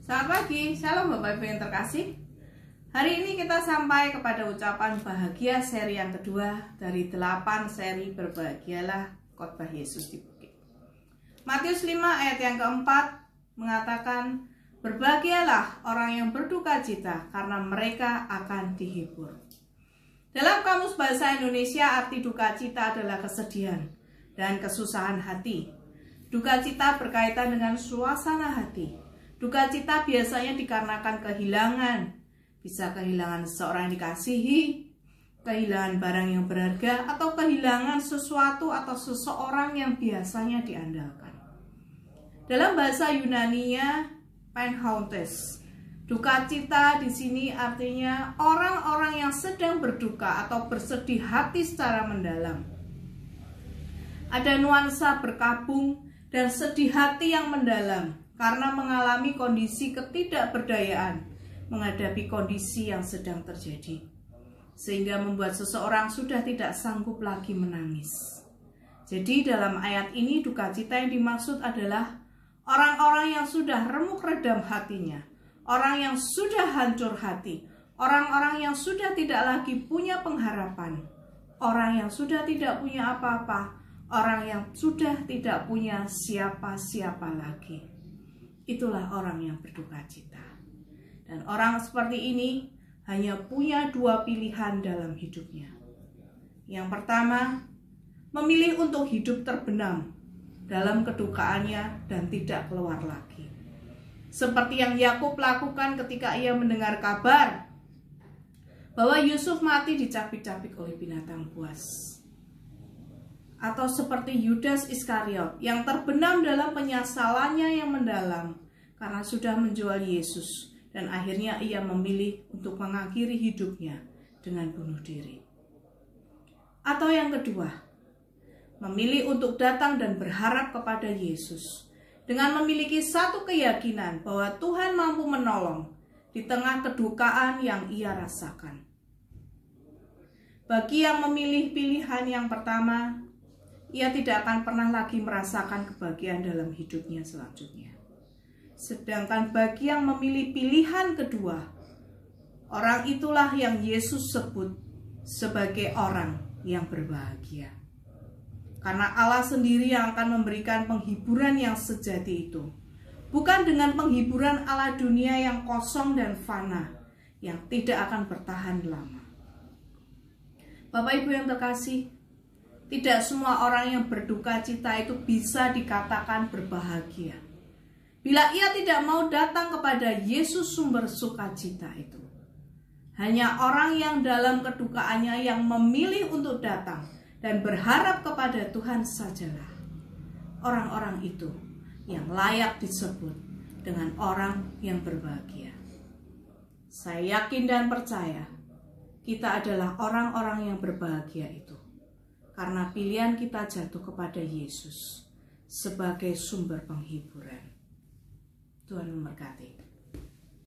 Selamat pagi, salam Bapak Ibu yang terkasih. Hari ini kita sampai kepada ucapan bahagia seri yang kedua dari 8 seri Berbahagialah Khotbah Yesus di Bukit. Matius 5 ayat yang keempat mengatakan, berbahagialah orang yang berduka cita karena mereka akan dihibur. Dalam Kamus Bahasa Indonesia, arti duka cita adalah kesedihan dan kesusahan hati. Duka cita berkaitan dengan suasana hati. Duka cita biasanya dikarenakan kehilangan. Bisa kehilangan seseorang yang dikasihi, kehilangan barang yang berharga, atau kehilangan sesuatu atau seseorang yang biasanya diandalkan. Dalam bahasa Yunani-nya, penhauntes. Duka cita di sini artinya orang-orang yang sedang berduka atau bersedih hati secara mendalam. Ada nuansa berkabung dan sedih hati yang mendalam karena mengalami kondisi ketidakberdayaan menghadapi kondisi yang sedang terjadi, sehingga membuat seseorang sudah tidak sanggup lagi menangis. Jadi dalam ayat ini duka cita yang dimaksud adalah orang-orang yang sudah remuk redam hatinya, orang yang sudah hancur hati, orang-orang yang sudah tidak lagi punya pengharapan, orang yang sudah tidak punya apa-apa, orang yang sudah tidak punya siapa-siapa lagi. Itulah orang yang berduka cita. Dan orang seperti ini hanya punya 2 pilihan dalam hidupnya. Yang pertama, memilih untuk hidup terbenam dalam kedukaannya dan tidak keluar lagi. Seperti yang Yakub lakukan ketika ia mendengar kabar bahwa Yusuf mati dicapik-capik oleh binatang buas. Atau seperti Yudas Iskariot yang terbenam dalam penyesalannya yang mendalam karena sudah menjual Yesus dan akhirnya ia memilih untuk mengakhiri hidupnya dengan bunuh diri. Atau yang kedua, memilih untuk datang dan berharap kepada Yesus dengan memiliki satu keyakinan bahwa Tuhan mampu menolong di tengah kedukaan yang ia rasakan. Bagi yang memilih pilihan yang pertama, ia tidak akan pernah lagi merasakan kebahagiaan dalam hidupnya selanjutnya. Sedangkan bagi yang memilih pilihan kedua, orang itulah yang Yesus sebut sebagai orang yang berbahagia. Karena Allah sendiri yang akan memberikan penghiburan yang sejati itu. Bukan dengan penghiburan ala dunia yang kosong dan fana, yang tidak akan bertahan lama. Bapak Ibu yang terkasih, tidak semua orang yang berduka cita itu bisa dikatakan berbahagia. Bila ia tidak mau datang kepada Yesus sumber sukacita itu. Hanya orang yang dalam kedukaannya yang memilih untuk datang dan berharap kepada Tuhan sajalah. Orang-orang itu yang layak disebut dengan orang yang berbahagia. Saya yakin dan percaya kita adalah orang-orang yang berbahagia itu. Karena pilihan kita jatuh kepada Yesus sebagai sumber penghiburan. Tuhan memberkati.